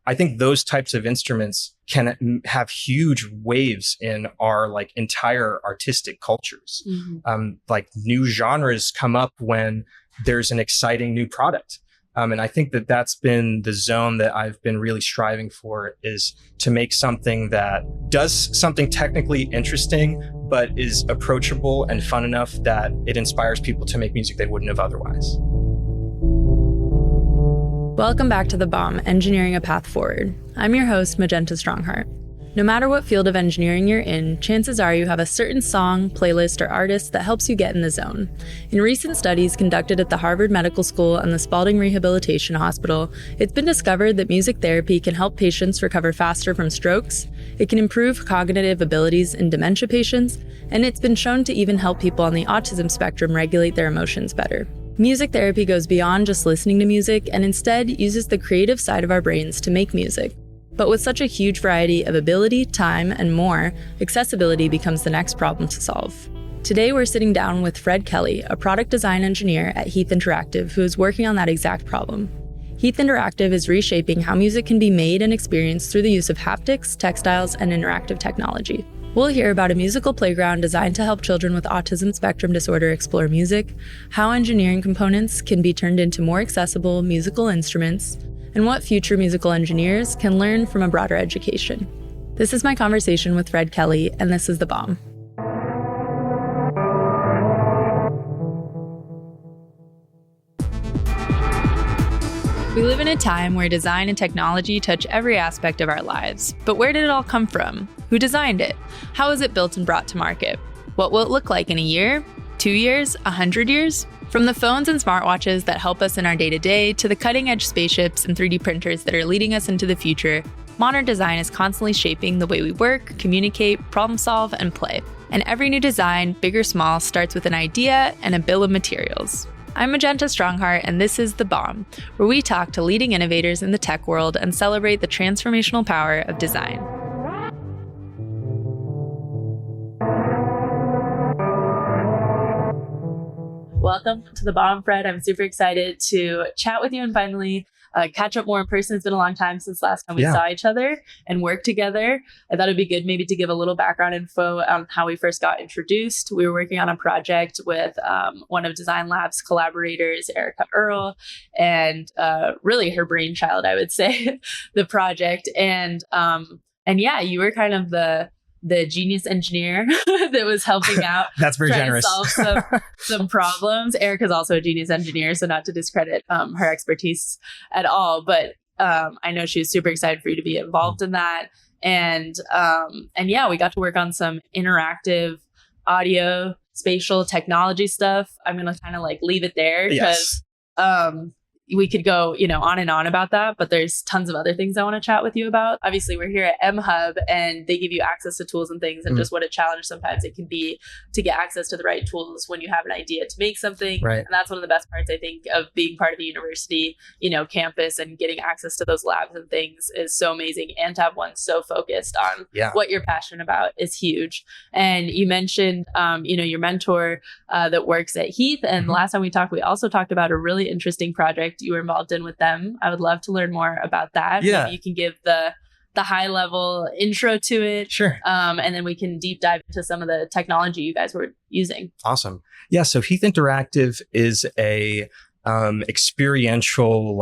I think those types of instruments can have huge waves in our like entire artistic cultures. Like new genres come up when there's an exciting new product. And I think that that's been the zone that I've been really striving for, is to make something that does something technically interesting, but is approachable and fun enough that it inspires people to make music they wouldn't have otherwise. Welcome back to The Bomb, Engineering a Path Forward. I'm your host, Magenta Strongheart. No matter what field of engineering you're in, chances are you have a certain song, playlist, or artist that helps you get in the zone. In recent studies conducted at the Harvard Medical School and the Spaulding Rehabilitation Hospital, it's been discovered that music therapy can help patients recover faster from strokes, it can improve cognitive abilities in dementia patients, and it's been shown to even help people on the autism spectrum regulate their emotions better. Music therapy goes beyond just listening to music and instead uses the creative side of our brains to make music. But with such a huge variety of ability, time, and more, accessibility becomes the next problem to solve. Today, we're sitting down with Fred Kelly, a product design engineer at Heath Interactive, who is working on that exact problem. Heath Interactive is reshaping how music can be made and experienced through the use of haptics, textiles, and interactive technology. We'll hear about a musical playground designed to help children with Autism Spectrum Disorder explore music, how engineering components can be turned into more accessible musical instruments, and what future musical engineers can learn from a broader education. This is my conversation with Fred Kelly, and this is The Bomb. We live in a time where design and technology touch every aspect of our lives. But where did it all come from? Who designed it? How is it built and brought to market? What will it look like in a year, 2 years, 100 years? From the phones and smartwatches that help us in our day-to-day to the cutting-edge spaceships and 3D printers that are leading us into the future, modern design is constantly shaping the way we work, communicate, problem solve, and play. And every new design, big or small, starts with an idea and a bill of materials. I'm Magenta Strongheart, and this is The Bomb, where we talk to leading innovators in the tech world and celebrate the transformational power of design. Welcome to The Bomb, Fred. I'm super excited to chat with you and finally catch up more in person. It's been a long time since last time we saw each other and worked together. I thought it'd be good maybe to give a little background info on how we first got introduced. We were working on a project with one of Design Lab's collaborators, Erica Earle, and really her brainchild, I would say, the project. And yeah, you were kind of the genius engineer that was helping out. That's very generous. To solve some problems. Erica's also a genius engineer, so not to discredit her expertise at all, but I know she was super excited for you to be involved in that. And yeah, we got to work on some interactive audio, spatial technology stuff. I'm going to kind of like leave it there because we could go, on and on about that, but there's tons of other things I want to chat with you about. Obviously, we're here at mHub and they give you access to tools and things, and just what a challenge sometimes it can be to get access to the right tools when you have an idea to make something. Right. And that's one of the best parts, I think, of being part of a university, campus, and getting access to those labs and things is so amazing. And to have one so focused on what you're passionate about is huge. And you mentioned, your mentor that works at Heath. And the last time we talked, we also talked about a really interesting project you were involved in with them. I would love to learn more about that. Maybe you can give the high level intro to it. Sure. And then we can deep dive into some of the technology you guys were using. Awesome. Yeah. So Heath Interactive is a experiential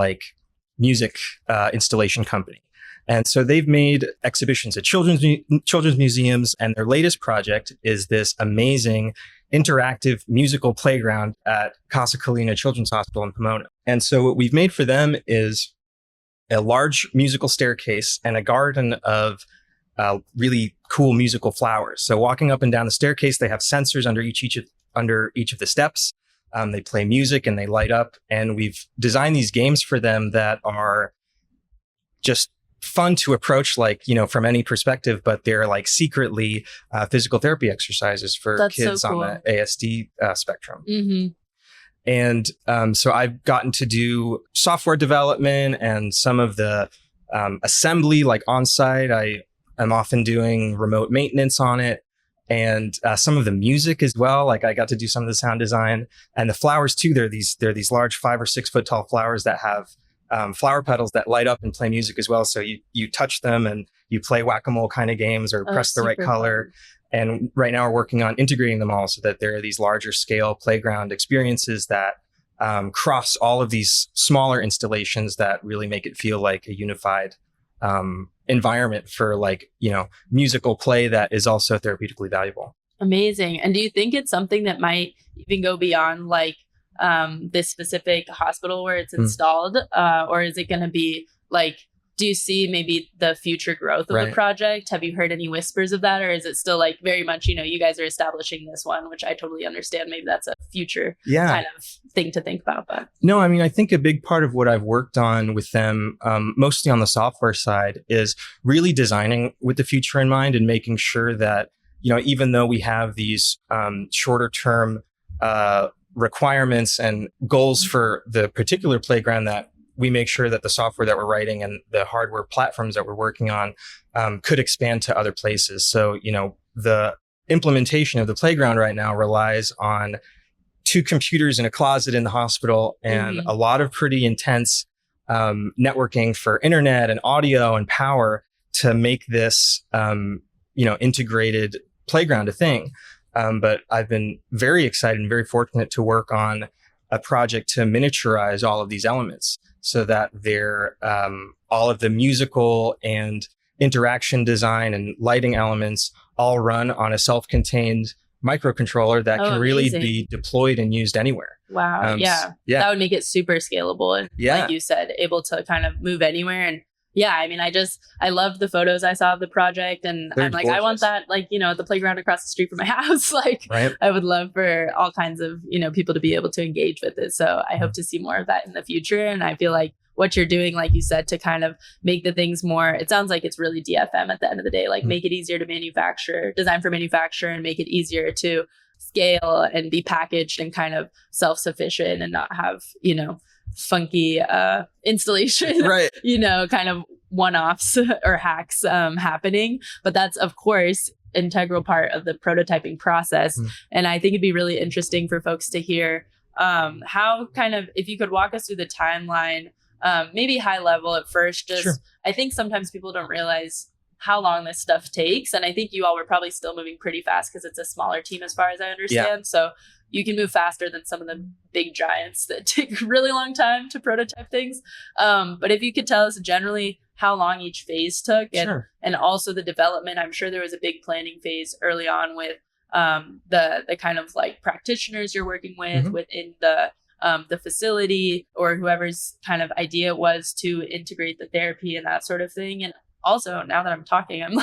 music installation company. And so they've made exhibitions at children's museums, and their latest project is this amazing interactive musical playground at Casa Colina Children's Hospital in Pomona. And so what we've made for them is a large musical staircase and a garden of really cool musical flowers. So walking up and down the staircase, they have sensors under each of the steps. They play music and they light up. And we've designed these games for them that are just fun to approach, from any perspective, but they're secretly physical therapy exercises for kids so cool. on the ASD spectrum. Mm-hmm. And so I've gotten to do software development and some of the assembly, on site. I am often doing remote maintenance on it, and some of the music as well. I got to do some of the sound design, and the flowers too. They're these large 5 or 6 foot tall flowers that have flower petals that light up and play music as well. So you touch them and you play whack-a-mole kind of games or press the right color. Fun. And right now we're working on integrating them all so that there are these larger scale playground experiences that cross all of these smaller installations that really make it feel like a unified environment for musical play that is also therapeutically valuable. Amazing. And do you think it's something that might even go beyond this specific hospital where it's installed? Or is it going to be do you see maybe the future growth of the project? Have you heard any whispers of that? Or is it still very much, you guys are establishing this one, which I totally understand. Maybe that's a future kind of thing to think about. But no, I mean, I think a big part of what I've worked on with them, mostly on the software side, is really designing with the future in mind and making sure that, even though we have these shorter term requirements and goals for the particular playground, that we make sure that the software that we're writing and the hardware platforms that we're working on could expand to other places. So, the implementation of the playground right now relies on 2 computers in a closet in the hospital and a lot of pretty intense networking for internet and audio and power to make this, integrated playground a thing. But I've been very excited and very fortunate to work on a project to miniaturize all of these elements so that they're all of the musical and interaction design and lighting elements all run on a self-contained microcontroller that can really be deployed and used anywhere. Wow. That would make it super scalable. And like you said, able to kind of move anywhere. And I mean, I loved the photos I saw of the project, and I'm like, gorgeous. I want that, at the playground across the street from my house. I would love for all kinds of, people to be able to engage with it. So I hope to see more of that in the future. And I feel like what you're doing, like you said, to kind of make the things more, it sounds like it's really DFM at the end of the day, make it easier to manufacture, design for manufacture, and make it easier to scale and be packaged and kind of self-sufficient and not have, funky installation, kind of one-offs or hacks happening. But that's, of course, integral part of the prototyping process. And I think it'd be really interesting for folks to hear how if you could walk us through the timeline, maybe high level at first. I think sometimes people don't realize how long this stuff takes. And I think you all were probably still moving pretty fast because it's a smaller team as far as I understand. So you can move faster than some of the big giants that take a really long time to prototype things. But if you could tell us generally how long each phase took and also the development, I'm sure there was a big planning phase early on with the kind of practitioners you're working with within the facility, or whoever's kind of idea it was to integrate the therapy and that sort of thing. And also, now that I'm talking, I'm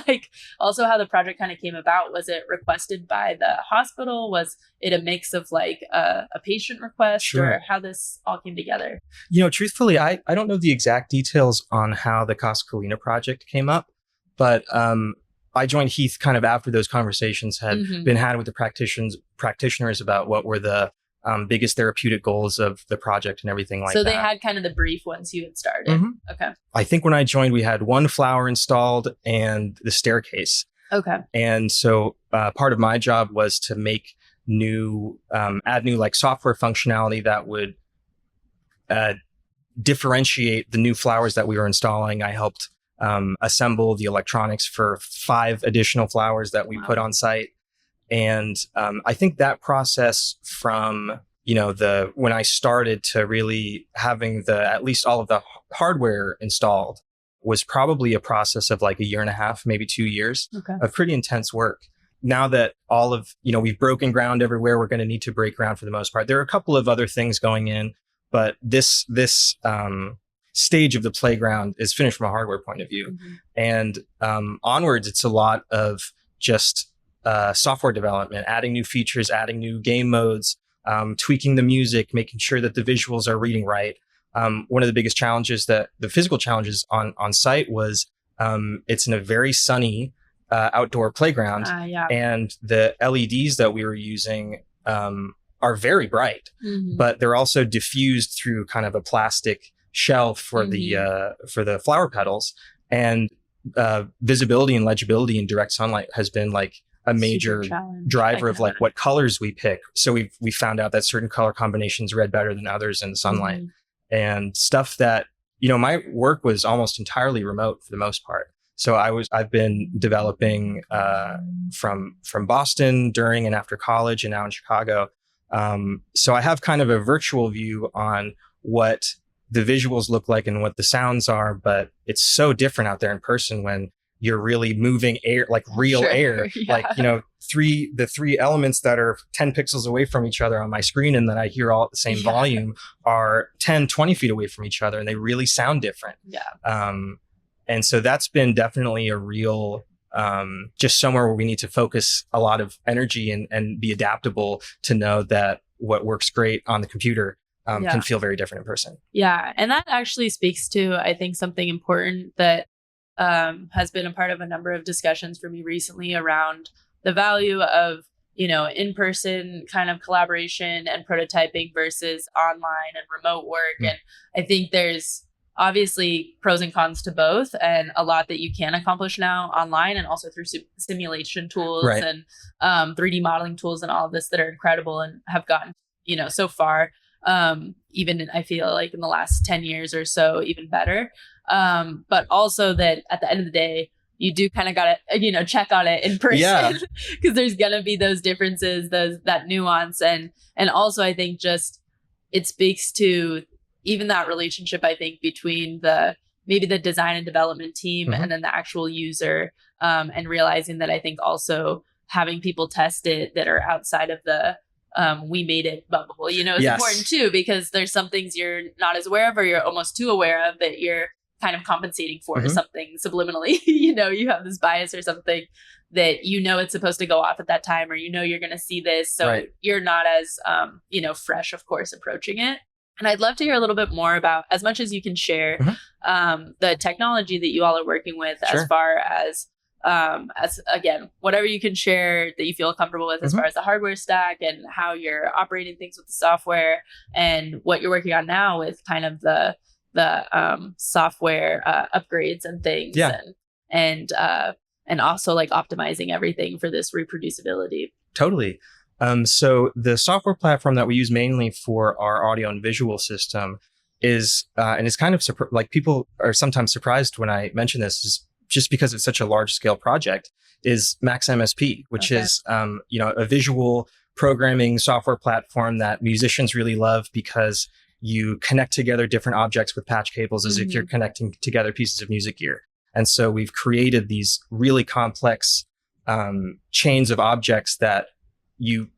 also how the project kind of came about. Was it requested by the hospital? Was it a mix of a patient request, or how this all came together? Truthfully, I don't know the exact details on how the Casa Colina project came up, but I joined Heath kind of after those conversations had been had with the practitioners about what were the biggest therapeutic goals of the project and everything like that. So they had kind of the brief once you had started. Okay. I think when I joined, we had 1 flower installed and the staircase. Okay. And so part of my job was to make add new software functionality that would differentiate the new flowers that we were installing. I helped assemble the electronics for 5 additional flowers that we put on site. And I think that process from, when I started to really having at least all of the hardware installed was probably a process of a year and a half, maybe 2 years of pretty intense work. Now that all of, we've broken ground everywhere, we're going to need to break ground for the most part. There are a couple of other things going in, but this stage of the playground is finished from a hardware point of view. And onwards, it's a lot of just software development, adding new features, adding new game modes, tweaking the music, making sure that the visuals are reading right. One of the biggest challenges the physical challenges on site was it's in a very sunny outdoor playground, and the LEDs that we were using are very bright, but they're also diffused through kind of a plastic shell for the flower petals, and visibility and legibility in direct sunlight has been a major driver of what colors we pick. So we found out that certain color combinations read better than others in the sunlight, and stuff that my work was almost entirely remote for the most part. So I've been developing from Boston during and after college, and now in Chicago. So I have kind of a virtual view on what the visuals look like and what the sounds are, but it's so different out there in person when you're really moving air, like real air, like, the three elements that are 10 pixels away from each other on my screen and that I hear all at the same volume are 10, 20 feet away from each other, and they really sound different. And so that's been definitely a real, just somewhere where we need to focus a lot of energy and be adaptable to know that what works great on the computer can feel very different in person. Yeah. And that actually speaks to, I think, something important that has been a part of a number of discussions for me recently around the value of, in-person kind of collaboration and prototyping versus online and remote work. And I think there's obviously pros and cons to both, and a lot that you can accomplish now online and also through simulation tools and 3D modeling tools and all of this that are incredible and have gotten, so far, even I feel like in the last 10 years or so, even better. But also that at the end of the day, you do kind of got to, check on it in person because there's going to be those differences, that nuance. And also I think just it speaks to even that relationship, I think, between maybe the design and development team and then the actual user, and realizing that I think also having people test it that are outside of the we made it bubble, is important too, because there's some things you're not as aware of or you're almost too aware of that you're kind of compensating for something subliminally. You have this bias or something that it's supposed to go off at that time, or you're going to see this, so you're not as fresh, of course, approaching it. And I'd love to hear a little bit more about, as much as you can share, the technology that you all are working with, as far as again, whatever you can share that you feel comfortable with as far as the hardware stack and how you're operating things with the software, and what you're working on now with kind of the software upgrades and things, and also like optimizing everything for this reproducibility. Totally. So the software platform that we use mainly for our audio and visual system is, and it's kind of like people are sometimes surprised when I mention this, is just because it's such a large scale project, is Max MSP, which is, a visual programming software platform that musicians really love because you connect together different objects with patch cables as if you're connecting together pieces of music gear. And so we've created these really complex chains of objects that you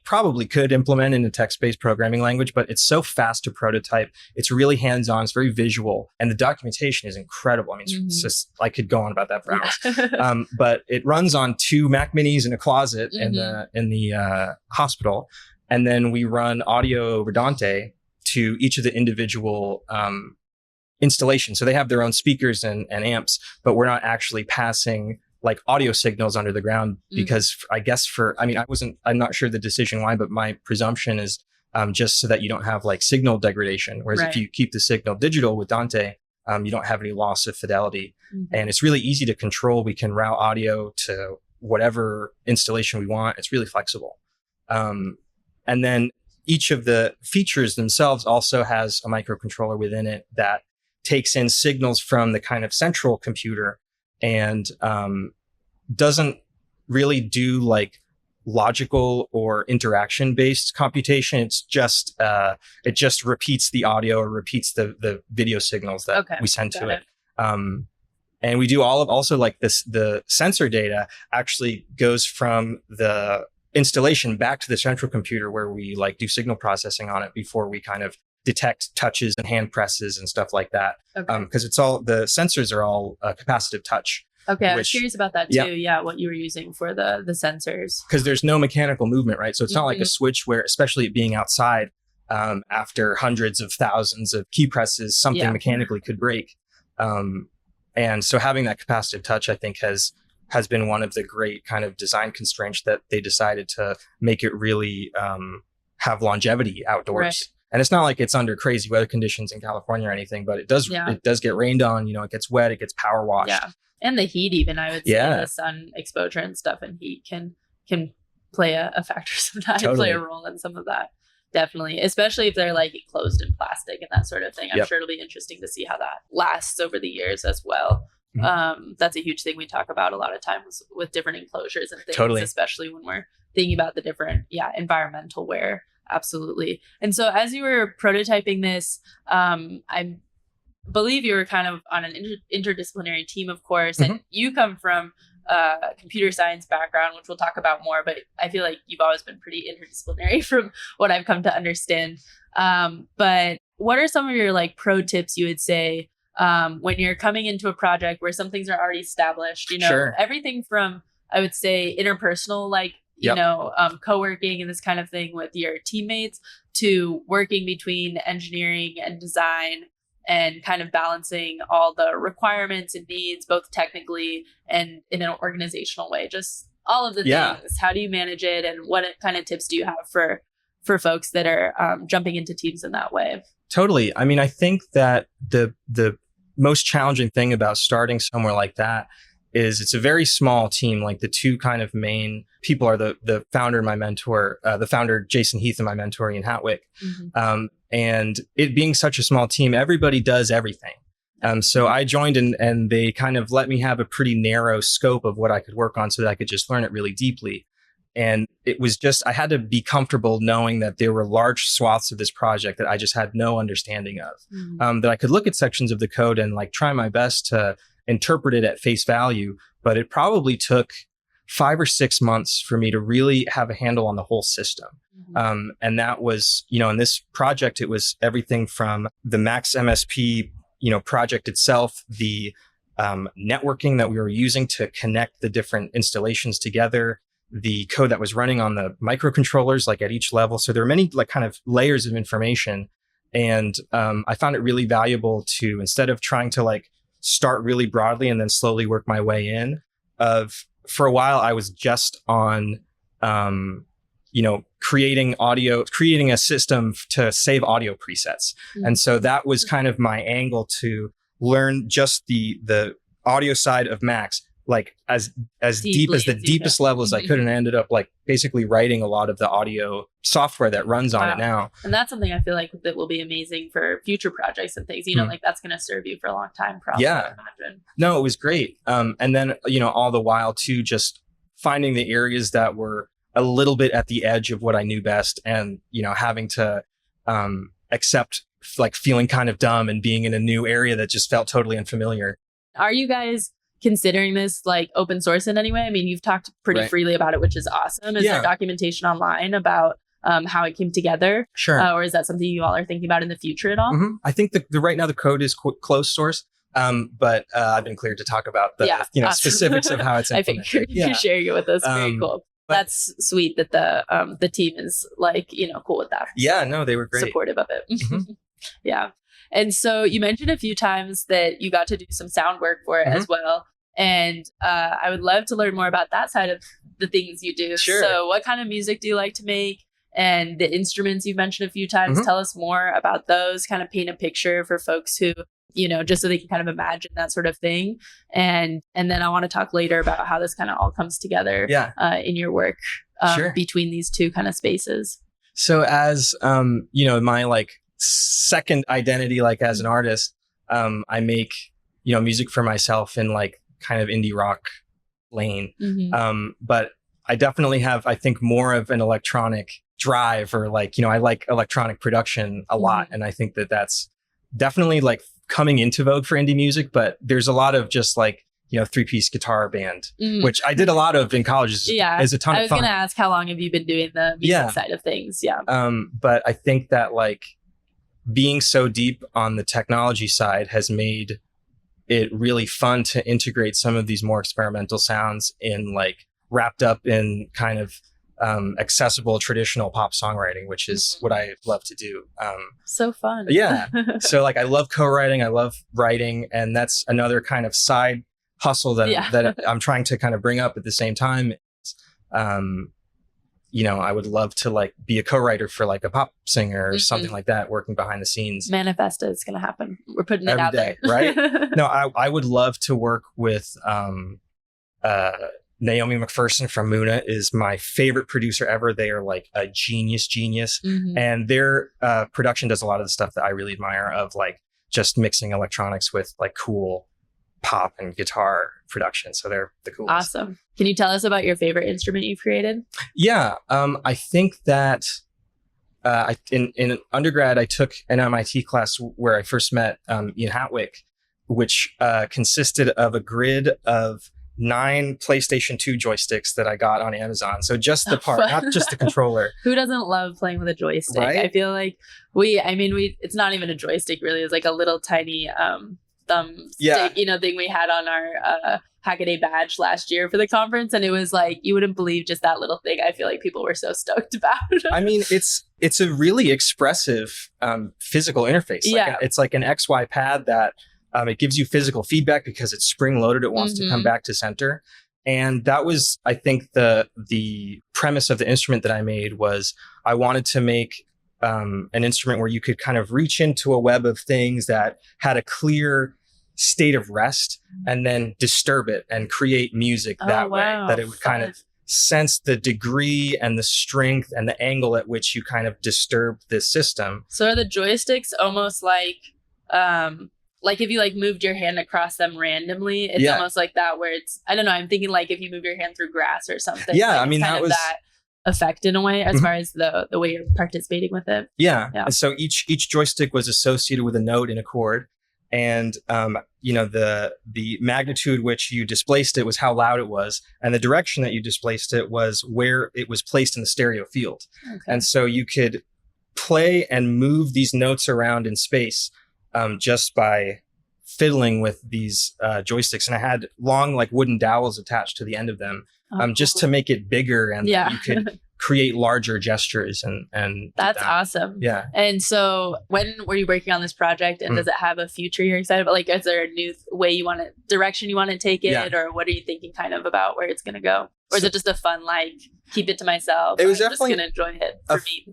probably could implement in a text-based programming language, but it's so fast to prototype. It's really hands-on. It's very visual, and the documentation is incredible. I mean, it's just, I could go on about that for hours. But it runs on 2 Mac Minis in a closet in the hospital, and then we run audio over Dante to each of the individual installations. So they have their own speakers and amps, but we're not actually passing audio signals under the ground because I'm not sure the decision why, but my presumption is just so that you don't have signal degradation. Whereas if you keep the signal digital with Dante, you don't have any loss of fidelity. And it's really easy to control. We can route audio to whatever installation we want. It's really flexible. And then each of the features themselves also has a microcontroller within it that takes in signals from the kind of central computer and doesn't really do logical or interaction based computation. It's just it just repeats the audio or repeats the video signals that we send to it. And we do the sensor data actually goes from the installation back to the central computer where we do signal processing on it before we kind of detect touches and hand presses and stuff like that. Because the sensors are all capacitive touch. Okay, I was curious about that too. Yeah, what you were using for the sensors. Because there's no mechanical movement, right? So it's not like a switch where, especially it being outside, after hundreds of thousands of key presses, something mechanically could break. And so having that capacitive touch, I think, has been one of the great kind of design constraints that they decided to make it really have longevity outdoors. Right. And it's not like it's under crazy weather conditions in California or anything, but it does get rained on, it gets wet, it gets power washed. Yeah. And the heat even, I would say, the sun exposure and stuff and heat can play a factor sometimes, play a role in some of that Definitely, especially if they're like enclosed in plastic and that sort of thing. I'm sure it'll be interesting to see how that lasts over the years as well. That's a huge thing we talk about a lot of times with different enclosures and things, especially when we're thinking about the different environmental wear. Absolutely. And so as you were prototyping this, I believe you were kind of on an interdisciplinary team, of course, and you come from computer science background, which we'll talk about more, but I feel like you've always been pretty interdisciplinary from what I've come to understand. But what are some of your like pro tips you would say when you're coming into a project where some things are already established, everything from, I would say, interpersonal, like, co-working and this kind of thing with your teammates, to working between engineering and design and kind of balancing all the requirements and needs, both technically and in an organizational way, just all of the things. How do you manage it, and what kind of tips do you have for folks that are jumping into teams in that way? Totally. I mean, I think that the most challenging thing about starting somewhere like that is it's a very small team. Like the two kind of main people are the founder and my mentor, the founder, Jason Heath, and my mentor, Ian Hatwick. And it being such a small team, everybody does everything. So I joined and they kind of let me have a pretty narrow scope of what I could work on so that I could just learn it really deeply. And it was just, I had to be comfortable knowing that there were large swaths of this project that I just had no understanding of, that I could look at sections of the code and like try my best to interpret it at face value. But it probably took 5 or 6 months for me to really have a handle on the whole system. And that was, in this project, it was everything from the Max MSP, project itself, the networking that we were using to connect the different installations together, the code that was running on the microcontrollers, like at each level. So there are many like kind of layers of information. And I found it really valuable to, instead of trying to like start really broadly and then slowly work my way in, for a while, I was just on, creating a system to save audio presets. And so that was kind of my angle to learn just the audio side of Max, like as deep as the deepest level as I could. And I ended up like basically writing a lot of the audio software that runs on it now. And that's something I feel like that will be amazing for future projects and things, like that's going to serve you for a long time, probably. I imagine. No, it was great. And then, all the while too, just finding the areas that were a little bit at the edge of what I knew best, and, having to accept like feeling kind of dumb and being in a new area that just felt totally unfamiliar. Are you guys considering this like open source in any way? I mean, you've talked pretty freely about it, which is awesome. Is there documentation online about how it came together? Sure. Or is that something you all are thinking about in the future at all? I think the right now the code is closed source. But I've been cleared to talk about the awesome. Specifics of how it's implemented. I figured you're sharing it with us. Very cool. That's sweet that the team is like, cool with that. Yeah, no, they were great. Supportive of it. Yeah. And so you mentioned a few times that you got to do some sound work for it as well. And I would love to learn more about that side of the things you do. Sure. So what kind of music do you like to make? And the instruments you've mentioned a few times, tell us more about those, kind of paint a picture for folks who, just so they can kind of imagine that sort of thing. And then I want to talk later about how this kind of all comes together in your work between these two kind of spaces. So as, my like second identity, like as an artist, I make, music for myself in like kind of indie rock lane. But I definitely have, I think, more of an electronic drive, or like, I like electronic production a lot. And I think that that's definitely like coming into vogue for indie music, but there's a lot of just like, 3-piece guitar band, which I did a lot of in college. Is a ton of fun. I was going to ask, how long have you been doing the music side of things? But I think that like being so deep on the technology side has made it really fun to integrate some of these more experimental sounds in like wrapped up in kind of accessible traditional pop songwriting, which is what I love to do. So fun. Yeah. So like I love co-writing, I love writing, and that's another kind of side hustle that I'm trying to kind of bring up at the same time. I would love to like be a co-writer for like a pop singer or something like that, working behind the scenes. Manifest it. It's going to happen. We're putting it out day, there. Right? No, I would love to work with Naomi McPherson from Muna is my favorite producer ever. They are like a genius. And their production does a lot of the stuff that I really admire, of like just mixing electronics with like cool pop and guitar production. So they're the coolest. Awesome. Can you tell us about your favorite instrument you've created? Yeah. I think that in undergrad, I took an MIT class where I first met Ian Hatwick, which consisted of a grid of 9 PlayStation 2 joysticks that I got on Amazon. So just the part, not just the controller. Who doesn't love playing with a joystick? Right? I feel like it's not even a joystick really. It's like a little tiny thumbstick, thing we had on our Hackaday badge last year for the conference. And it was like, you wouldn't believe just that little thing. I feel like people were so stoked about it. I mean, it's a really expressive physical interface. It's like an XY pad that it gives you physical feedback because it's spring loaded. It wants to come back to center. And that was, I think, the premise of the instrument that I made was I wanted to make an instrument where you could kind of reach into a web of things that had a clear state of rest and then disturb it and create music that way, that it would kind of sense the degree and the strength and the angle at which you kind of disturbed this system. So are the joysticks almost like if you like moved your hand across them randomly, it's almost like that, where it's, I don't know, I'm thinking like if you move your hand through grass or something. Yeah, like I mean, that was that effect in a way, as far as the way you're participating with it. Yeah. And so each joystick was associated with a note in a chord. And, the magnitude which you displaced it was how loud it was. And the direction that you displaced it was where it was placed in the stereo field. Okay. And so you could play and move these notes around in space just by fiddling with these joysticks. And I had long like wooden dowels attached to the end of them just to make it bigger, and you could create larger gestures and that's awesome. Yeah. And so when were you working on this project, and does it have a future you're excited about? Like, is there a new direction you want to take it, or what are you thinking kind of about where it's going to go? Or is it just a fun, like, keep it to myself? It was I'm definitely just going to enjoy it for me.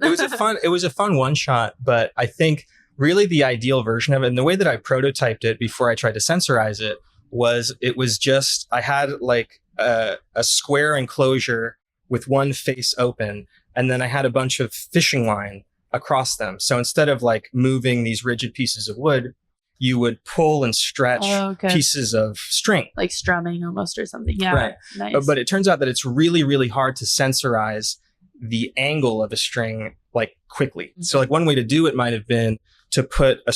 It was a fun one shot, but I think really the ideal version of it, and the way that I prototyped it before I tried to sensorize it, was just, I had like a square enclosure with one face open, and then I had a bunch of fishing line across them. So instead of like moving these rigid pieces of wood, you would pull and stretch pieces of string. Like strumming almost or something. Yeah. Right. Nice. But it turns out that it's really, really hard to sensorize the angle of a string like quickly. Mm-hmm. So like one way to do it might have been to put 2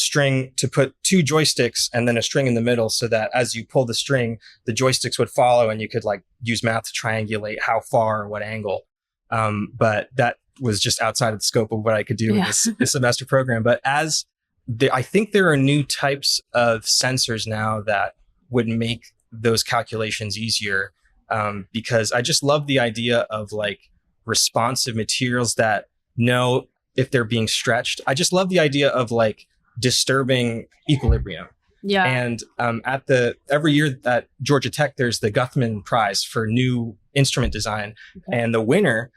joysticks and then a string in the middle, so that as you pull the string, the joysticks would follow and you could like use math to triangulate how far or what angle. But that was just outside of the scope of what I could do in this semester program. But I think there are new types of sensors now that would make those calculations easier, because I just love the idea of like responsive materials that know if they're being stretched. I just love the idea of like disturbing equilibrium. Yeah. And every year at Georgia Tech, there's the Guthman Prize for new instrument design. Okay. And the winner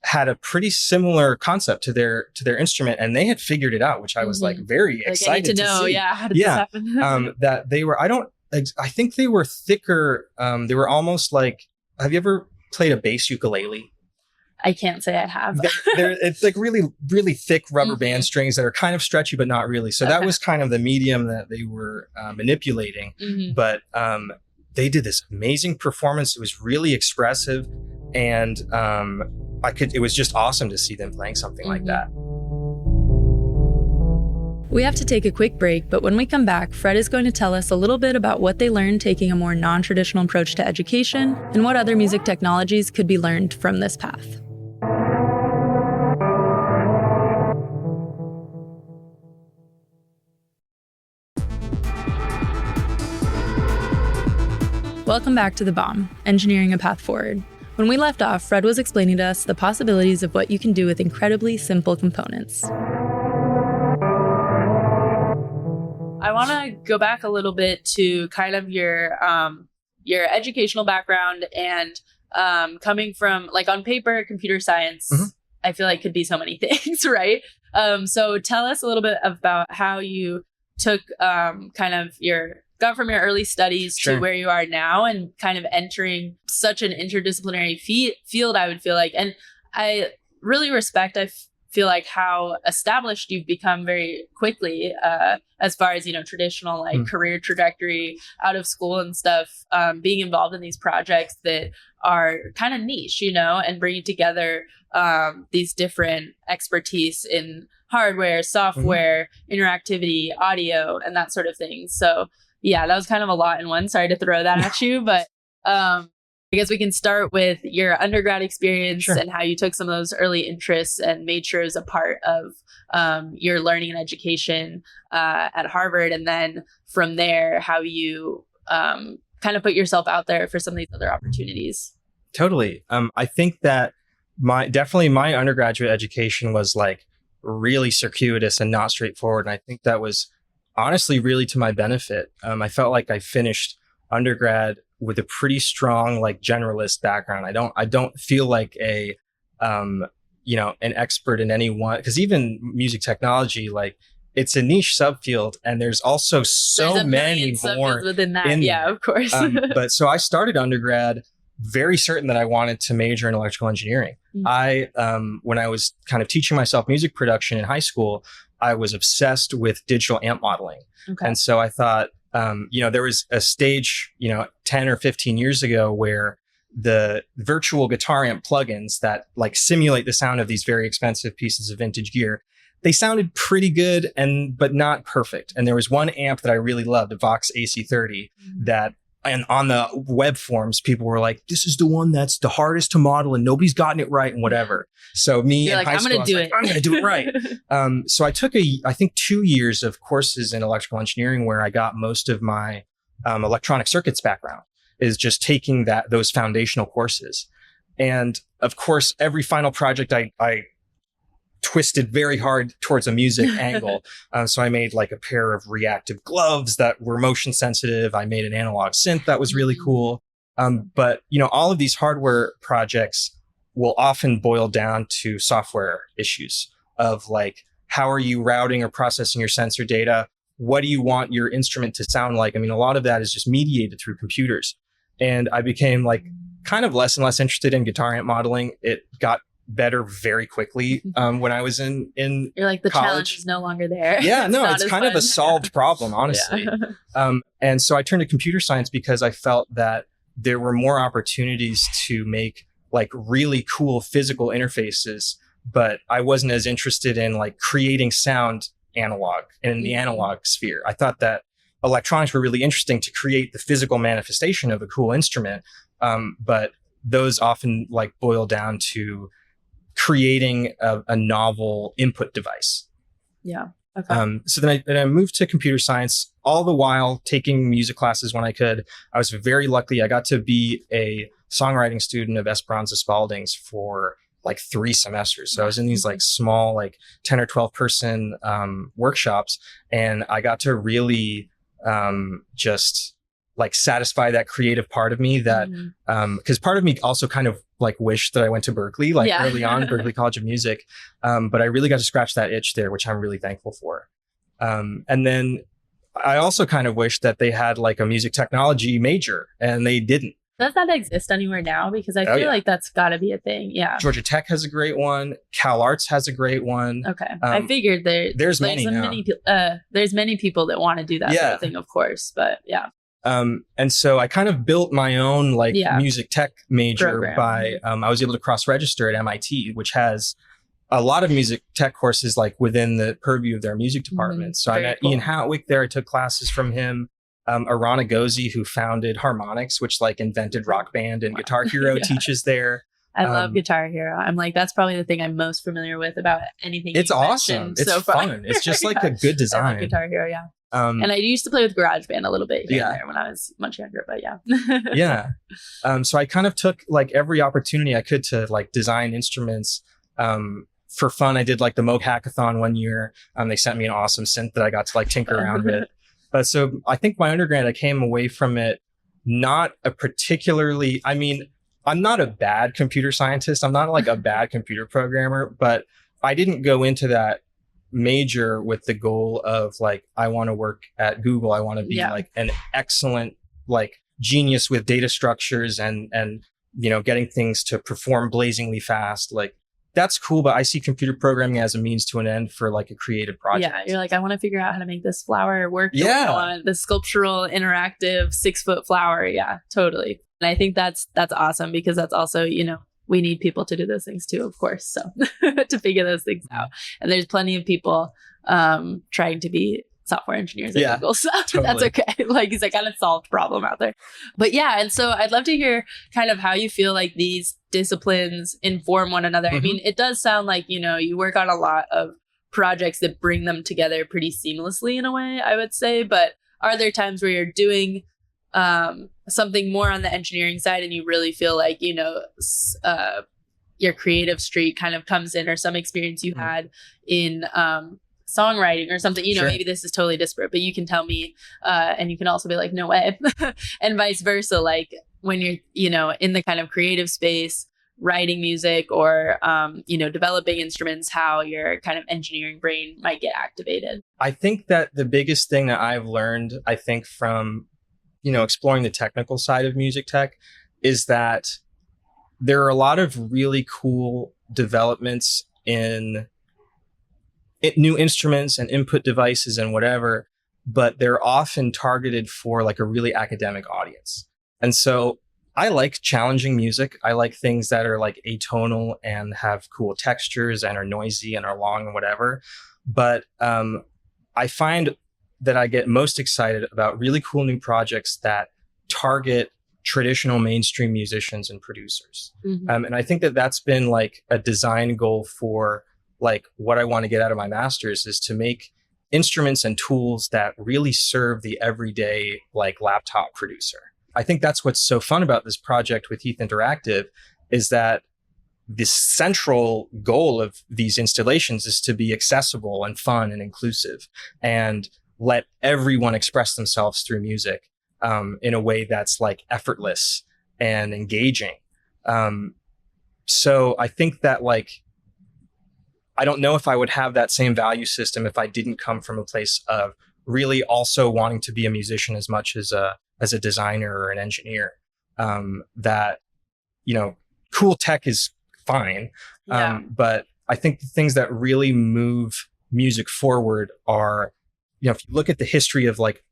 had a pretty similar concept to their instrument, and they had figured it out, which I was like very excited I need to know. See. How did this happen? That they were, I think they were thicker. They were almost like, have you ever played a bass ukulele? I can't say I have. It's like really, really thick rubber band strings that are kind of stretchy, but not really. So that was kind of the medium that they were manipulating. Mm-hmm. But they did this amazing performance. It was really expressive. And it was just awesome to see them playing something like that. We have to take a quick break, but when we come back, Fred is going to tell us a little bit about what they learned taking a more non-traditional approach to education, and what other music technologies could be learned from this path. Welcome back to The Bomb, Engineering a Path Forward. When we left off, Fred was explaining to us the possibilities of what you can do with incredibly simple components. I want to go back a little bit to kind of your educational background, and coming from, like, on paper, computer science, I feel like could be so many things, right? So tell us a little bit about how you took kind of your got from your early studies Sure. to where you are now and kind of entering such an interdisciplinary field, I would feel like. And I really respect, feel like how established you've become very quickly as far as, traditional like career trajectory out of school and stuff, being involved in these projects that are kind of niche, and bringing together these different expertise in hardware, software, interactivity, audio, and that sort of thing. So yeah, that was kind of a lot in one. Sorry to throw that at you, but I guess we can start with your undergrad experience. Sure. And how you took some of those early interests and made sure it was a part of your learning and education at Harvard. And then from there, how you kind of put yourself out there for some of these other opportunities. Totally. I think that my undergraduate education was like really circuitous and not straightforward. And I think that was honestly really to my benefit. I felt like I finished undergrad with a pretty strong like generalist background. I don't feel like an expert in any one, because even music technology, like it's a niche subfield, and there's also so many more within that. Yeah, of course. But so I started undergrad very certain that I wanted to major in electrical engineering. When I was kind of teaching myself music production in high school, I was obsessed with digital amp modeling. Okay. And so I thought, there was a stage, 10 or 15 years ago where the virtual guitar amp plugins that like simulate the sound of these very expensive pieces of vintage gear, they sounded pretty good but not perfect. And there was one amp that I really loved, a Vox AC30, and on the web forums, people were like, this is the one that's the hardest to model and nobody's gotten it right and whatever. So me in high school, I'm going to do it right. So I took I think 2 years of courses in electrical engineering where I got most of my electronic circuits background, is just taking those foundational courses. And of course, every final project I twisted very hard towards a music angle. So I made like a pair of reactive gloves that were motion sensitive. I made an analog synth that was really cool. But all of these hardware projects will often boil down to software issues of like, how are you routing or processing your sensor data? What do you want your instrument to sound like? I mean, a lot of that is just mediated through computers. And I became like kind of less and less interested in guitar amp modeling. It got better very quickly when I was in You're like, the college. Challenge is no longer there. Yeah, no, it's kind of a solved problem, honestly. And so I turned to computer science because I felt that there were more opportunities to make like really cool physical interfaces, but I wasn't as interested in like creating sound analog in the analog sphere. I thought that electronics were really interesting to create the physical manifestation of a cool instrument, but those often like boil down to creating a novel input device. Yeah. Okay. So then I moved to computer science, all the while taking music classes when I could. I was very lucky. I got to be a songwriting student of Esperanza Spalding's for like 3 semesters. So I was in these like small, like 10 or 12 person workshops, and I got to really just like satisfy that creative part of me that, because part of me also kind of like wished that I went to Berklee, like early on, Berklee College of Music. But I really got to scratch that itch there, which I'm really thankful for. And then I also kind of wish that they had like a music technology major, and they didn't. Does that exist anywhere now? Because I feel like that's got to be a thing. Yeah. Georgia Tech has a great one. Cal Arts has a great one. Okay. I figured there's many people that want to do that sort of thing, of course. But yeah. And so I kind of built my own like music tech major program. By, I was able to cross-register at MIT, which has a lot of music tech courses like within the purview of their music department. So I met Ian Howick there. I took classes from him. Arana Gozi, who founded Harmonix, which like invented Rock Band and Guitar Hero, teaches there. I love Guitar Hero. I'm like, that's probably the thing I'm most familiar with about anything. It's awesome. It's so fun. It's just like a good design. I love Guitar Hero, yeah. And I used to play with GarageBand a little bit here and there when I was much younger, but yeah. So I kind of took like every opportunity I could to like design instruments for fun. I did like the Moog Hackathon one year. They sent me an awesome synth that I got to like tinker around with. So I think my undergrad, I came away from it not a particularly, I mean, I'm not a bad computer scientist. I'm not like a bad computer programmer, but I didn't go into that major with the goal of like, I want to work at Google. I want to be like an excellent, like genius with data structures and, getting things to perform blazingly fast. Like that's cool. But I see computer programming as a means to an end for like a creative project. Yeah. You're like, I want to figure out how to make this flower work. Yeah. I want the sculptural, interactive 6-foot flower. Yeah, totally. And I think that's awesome because that's also, we need people to do those things too, of course. So to figure those things out. And there's plenty of people trying to be software engineers at Google. So totally. That's okay. Like it's a kind of solved problem out there. But yeah, and so I'd love to hear kind of how you feel like these disciplines inform one another. I mean, it does sound like, you work on a lot of projects that bring them together pretty seamlessly in a way, I would say. But are there times where you're doing something more on the engineering side and you really feel like, your creative streak kind of comes in, or some experience you had in songwriting or something, Sure. Maybe this is totally disparate, but you can tell me, and you can also be like, no way. And vice versa. Like when you're, in the kind of creative space, writing music or, developing instruments, how your kind of engineering brain might get activated. I think that the biggest thing that I've learned, from, exploring the technical side of music tech is that there are a lot of really cool developments in new instruments and input devices and whatever, but they're often targeted for like a really academic audience. And so I like challenging music. I like things that are like atonal and have cool textures and are noisy and are long and whatever. But I find that I get most excited about really cool new projects that target traditional mainstream musicians and producers. And I think that that's been like a design goal for like what I want to get out of my master's is to make instruments and tools that really serve the everyday like laptop producer. I think that's what's so fun about this project with Heath Interactive is that the central goal of these installations is to be accessible and fun and inclusive and let everyone express themselves through music in a way that's like effortless and engaging. So I think that like, I don't know if I would have that same value system if I didn't come from a place of really also wanting to be a musician as much as a designer or an engineer. That, cool tech is fine. But I think the things that really move music forward are, if you look at the history of like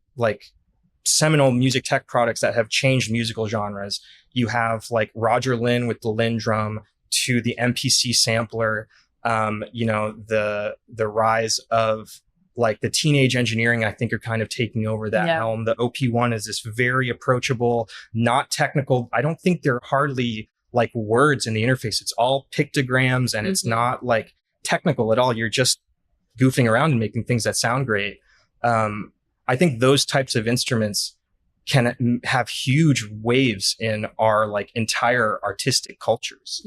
seminal music tech products that have changed musical genres, you have like Roger Lynn with the Lynn drum to the MPC sampler, the rise of like the teenage engineering, I think are kind of taking over that helm. The OP1 is this very approachable, not technical. I don't think there are hardly like words in the interface. It's all pictograms and it's not like technical at all. You're just goofing around and making things that sound great. I think those types of instruments can have huge waves in our like entire artistic cultures.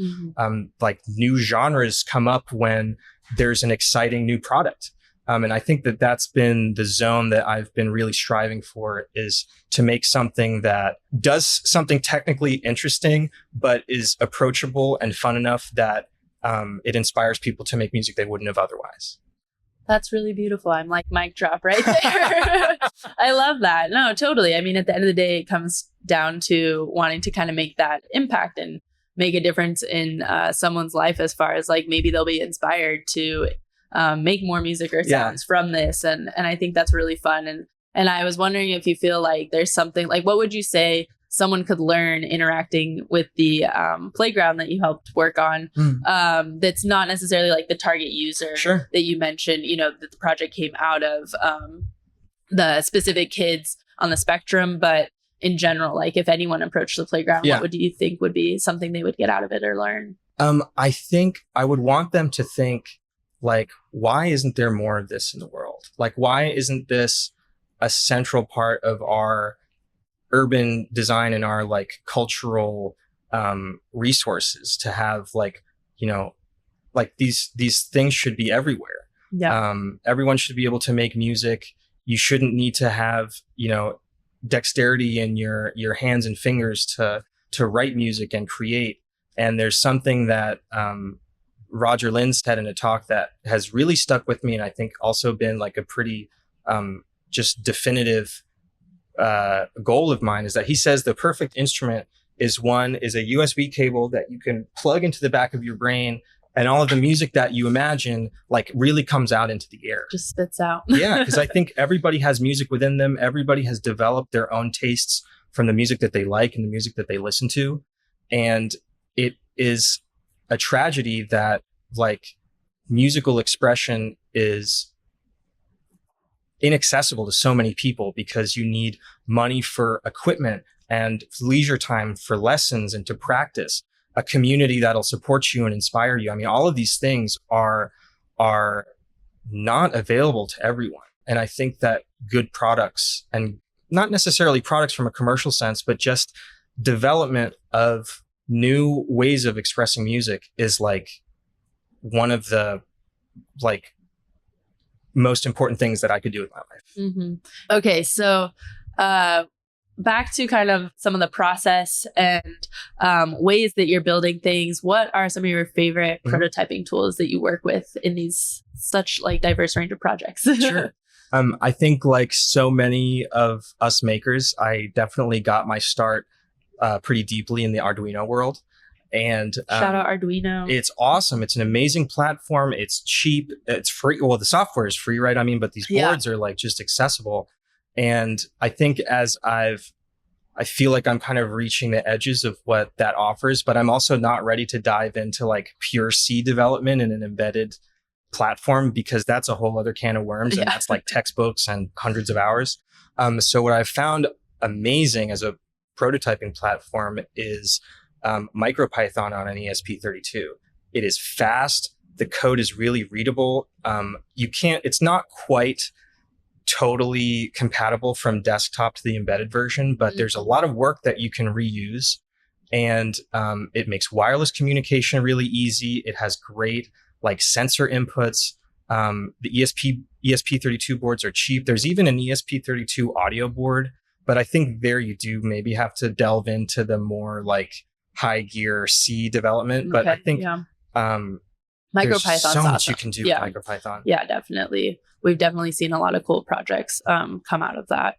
Like new genres come up when there's an exciting new product. And I think that that's been the zone that I've been really striving for, is to make something that does something technically interesting, but is approachable and fun enough that it inspires people to make music they wouldn't have otherwise. That's really beautiful. I'm like, mic drop right there. I love that. No, totally. I mean, at the end of the day, it comes down to wanting to kind of make that impact and make a difference in someone's life, as far as like maybe they'll be inspired to make more music or sounds from this. And I think that's really fun. And I was wondering if you feel like there's something like, what would you say someone could learn interacting with the playground that you helped work on, that's not necessarily like the target user that you mentioned, that the project came out of the specific kids on the spectrum, but in general, like if anyone approached the playground, what would you think would be something they would get out of it or learn? I think I would want them to think like, why isn't there more of this in the world? Like, why isn't this a central part of our urban design and our like cultural resources to have like, like these things should be everywhere. Everyone should be able to make music. You shouldn't need to have, dexterity in your hands and fingers to write music and create. And there's something that Roger Lynn said in a talk that has really stuck with me, and I think also been like a pretty just definitive goal of mine, is that he says the perfect instrument is a USB cable that you can plug into the back of your brain, and all of the music that you imagine like really comes out into the air. Just spits out. Yeah, because I think everybody has music within them. Everybody has developed their own tastes from the music that they like and the music that they listen to. And it is a tragedy that like musical expression is inaccessible to so many people because you need money for equipment and leisure time for lessons and to practice, a community that'll support you and inspire you. I mean, all of these things are not available to everyone. And I think that good products, and not necessarily products from a commercial sense, but just development of new ways of expressing music is like one of the like most important things that I could do with my life. Mm-hmm. Okay, so back to kind of some of the process and ways that you're building things. What are some of your favorite prototyping tools that you work with in these such like diverse range of projects? Sure. I think like so many of us makers, I definitely got my start pretty deeply in the Arduino world. And shout out Arduino. It's awesome. It's an amazing platform. It's cheap. It's free. Well, the software is free, right? I mean, but these boards are like just accessible. And I think as I feel like I'm kind of reaching the edges of what that offers, but I'm also not ready to dive into like pure C development in an embedded platform, because that's a whole other can of worms. And that's like textbooks and hundreds of hours. So what I've found amazing as a prototyping platform is MicroPython on an ESP32. It is fast. The code is really readable. It's not quite totally compatible from desktop to the embedded version, but there's a lot of work that you can reuse. And it makes wireless communication really easy. It has great like sensor inputs. The ESP32 boards are cheap. There's even an ESP32 audio board, but I think there you do maybe have to delve into the more like high gear C development. But I think MicroPython's so much awesome. you can do with MicroPython. Yeah, definitely. We've definitely seen a lot of cool projects come out of that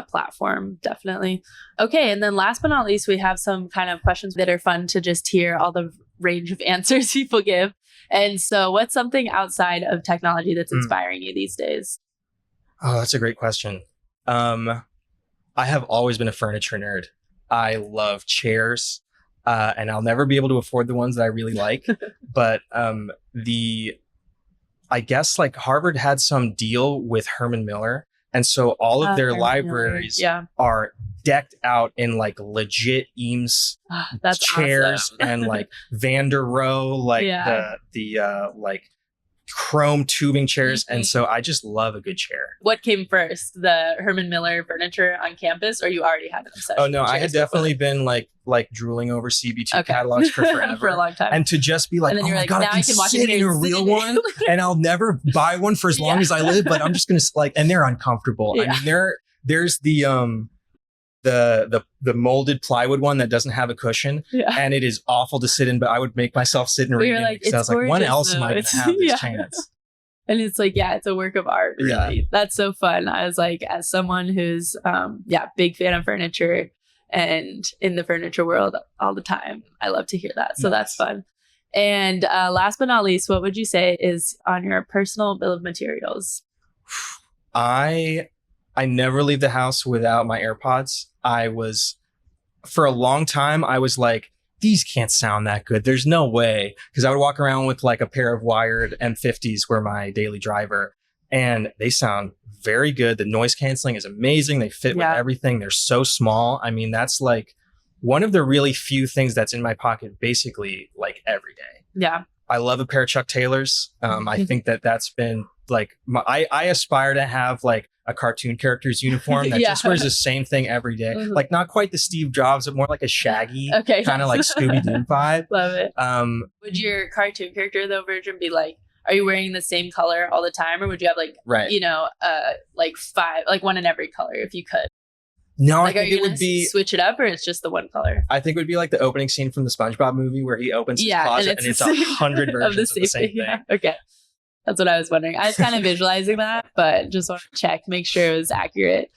platform. Definitely. Okay. And then last but not least, we have some kind of questions that are fun to just hear all the range of answers people give. And so what's something outside of technology that's inspiring you these days? Oh, that's a great question. I have always been a furniture nerd. I love chairs. And I'll never be able to afford the ones that I really like. But I guess like Harvard had some deal with Herman Miller. And so all of their libraries are decked out in like legit Eames chairs awesome. And like Van der Rohe, like the like chrome tubing chairs. And so I just love a good chair. What came first, the Herman Miller furniture on campus, or you already had an obsession? Oh no, I had definitely been like drooling over CB2 catalogs for forever. For a long time. And to just be like, oh my God, I can sit in a real one and I'll never buy one for as long as I live, but I'm just going to like, and they're uncomfortable. I mean, there's the molded plywood one that doesn't have a cushion and it is awful to sit in, but I would make myself sit and read it because I was like, when else am I going to have this chance? And it's like, it's a work of art. Really. Yeah. That's so fun. I was like, as someone who's, big fan of furniture and in the furniture world all the time, I love to hear that. So that's fun. And last but not least, what would you say is on your personal bill of materials? I never leave the house without my AirPods. For a long time, I was like, these can't sound that good. There's no way. Because I would walk around with like a pair of wired M50s were my daily driver. And they sound very good. The noise canceling is amazing. They fit with everything. They're so small. I mean, that's like one of the really few things that's in my pocket basically like every day. Yeah. I love a pair of Chuck Taylors. I think that's been like, I aspire to have like a cartoon character's uniform that just wears the same thing every day. Like not quite the Steve Jobs, but more like a Shaggy kind of like Scooby-Doo vibe. Love it. Would your cartoon character though, Virgin, be like, are you wearing the same color all the time? Or would you have like, like 5, like one in every color if you could? No, Like, I are think you it going would to be. switch it up, or it's just the one color? I think it would be like the opening scene from the SpongeBob movie where he opens his closet and it's 100 versions of the same thing. Yeah. Okay. That's what I was wondering. I was kind of visualizing that, but just want to check, make sure it was accurate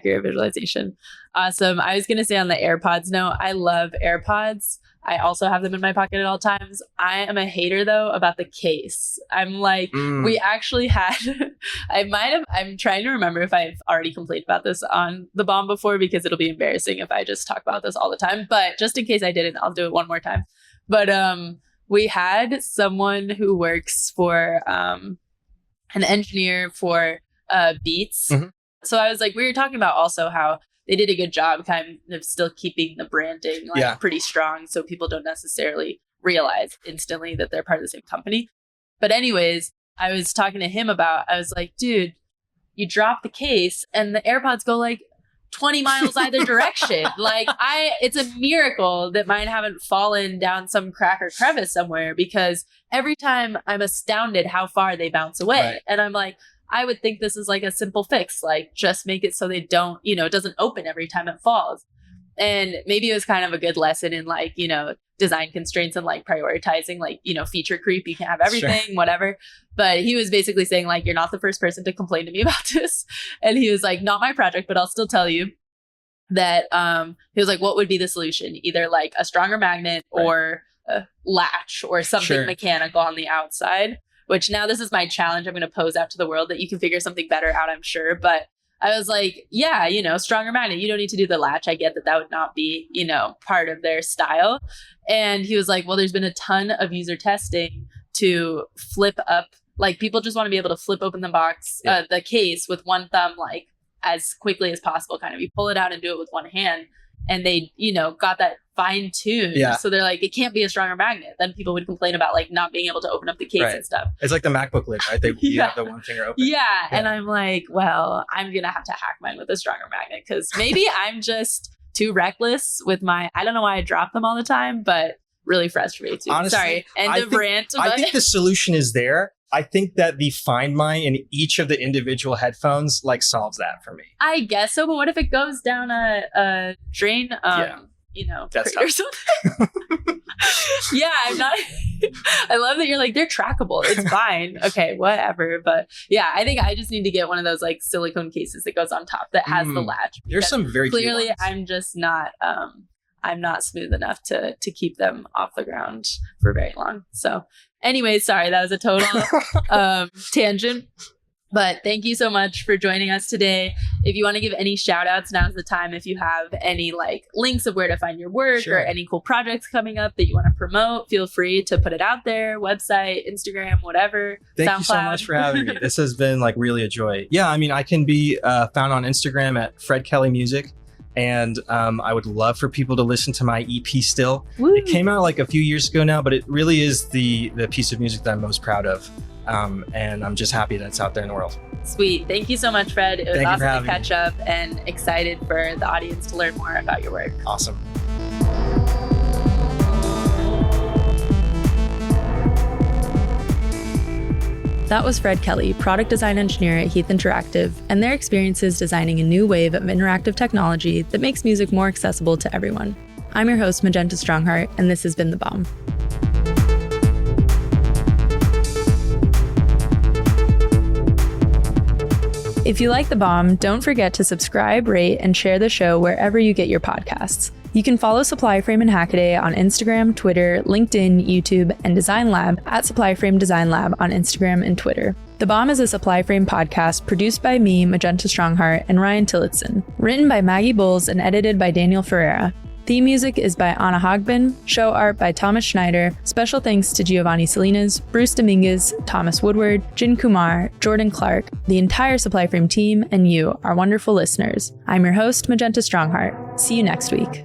visualization. Awesome. I was going to say on the AirPods note, I love AirPods. I also have them in my pocket at all times. I am a hater though about the case. I'm like, we actually had, I'm trying to remember if I've already complained about this on the bomb before, because it'll be embarrassing if I just talk about this all the time. But just in case I didn't, I'll do it one more time. But we had someone who works for an engineer for Beats. Mm-hmm. So I was like, we were talking about also how they did a good job kind of still keeping the branding pretty strong, so people don't necessarily realize instantly that they're part of the same company. But anyways, I was talking to him I was like, dude, you drop the case and the AirPods go like 20 miles either direction. It's a miracle that mine haven't fallen down some crack or crevice somewhere, because every time I'm astounded how far they bounce away. Right. And I'm like, I would think this is like a simple fix, like just make it so they don't, it doesn't open every time it falls. And maybe it was kind of a good lesson in design constraints and prioritizing, feature creep. You can't have everything, sure, whatever. But he was basically saying you're not the first person to complain to me about this. And he was like, not my project, but I'll still tell you that he was like, what would be the solution? Either a stronger magnet, right, or a latch or something, sure, mechanical on the outside. Which now this is my challenge I'm going to pose out to the world, that you can figure something better out, I'm sure. But I was like, yeah, stronger magnet. You don't need to do the latch. I get that would not be, part of their style. And he was like, well, there's been a ton of user testing to flip up. People just want to be able to flip open the box, the case with one thumb, as quickly as possible. Kind of, you pull it out and do it with one hand. And they, got that fine tuned. Yeah. So they're like, it can't be a stronger magnet. Then people would complain about not being able to open up the case, right, and stuff. It's like the MacBook lid, right? You have the one finger open. Yeah. And I'm like, well, I'm going to have to hack mine with a stronger magnet, because maybe I'm just too reckless with my, I don't know why I drop them all the time, but really frustrates me. Honestly, sorry. End of rant. I think the solution is there. I think that the Find My in each of the individual headphones solves that for me. I guess so, but what if it goes down a drain? That's or something. Yeah, I'm not. I love that you're they're trackable. It's fine. Okay, whatever. But yeah, I think I just need to get one of those silicone cases that goes on top that has the latch. There's some very clearly. I'm just not. I'm not smooth enough to keep them off the ground for very long. So anyway, sorry, that was a total tangent. But thank you so much for joining us today. If you want to give any shout outs, now's the time. If you have any links of where to find your work, sure, or any cool projects coming up that you want to promote, feel free to put it out there. Website, Instagram, whatever. Thank SoundCloud. You so much for having me. This has been really a joy. Yeah, I mean, I can be found on Instagram at Fred Kelly Music. And I would love for people to listen to my EP still. Woo. It came out a few years ago now, but it really is the piece of music that I'm most proud of. And I'm just happy that it's out there in the world. Sweet. Thank you so much, Fred. It was awesome to catch up, and excited for the audience to learn more about your work. Awesome. That was Fred Kelly, product design engineer at Heath Interactive, and their experiences designing a new wave of interactive technology that makes music more accessible to everyone. I'm your host, Magenta Strongheart, and this has been The Bomb. If you like The Bomb, don't forget to subscribe, rate, and share the show wherever you get your podcasts. You can follow Supplyframe and Hackaday on Instagram, Twitter, LinkedIn, YouTube, and Design Lab at Supplyframe Design Lab on Instagram and Twitter. The Bomb is a Supplyframe podcast produced by me, Magenta Strongheart, and Ryan Tillotson. Written by Maggie Bowles and edited by Daniel Ferreira. Theme music is by Anna Hogbin, show art by Thomas Schneider, special thanks to Giovanni Salinas, Bruce Dominguez, Thomas Woodward, Jin Kumar, Jordan Clark, the entire Supplyframe team, and you, our wonderful listeners. I'm your host, Magenta Strongheart. See you next week.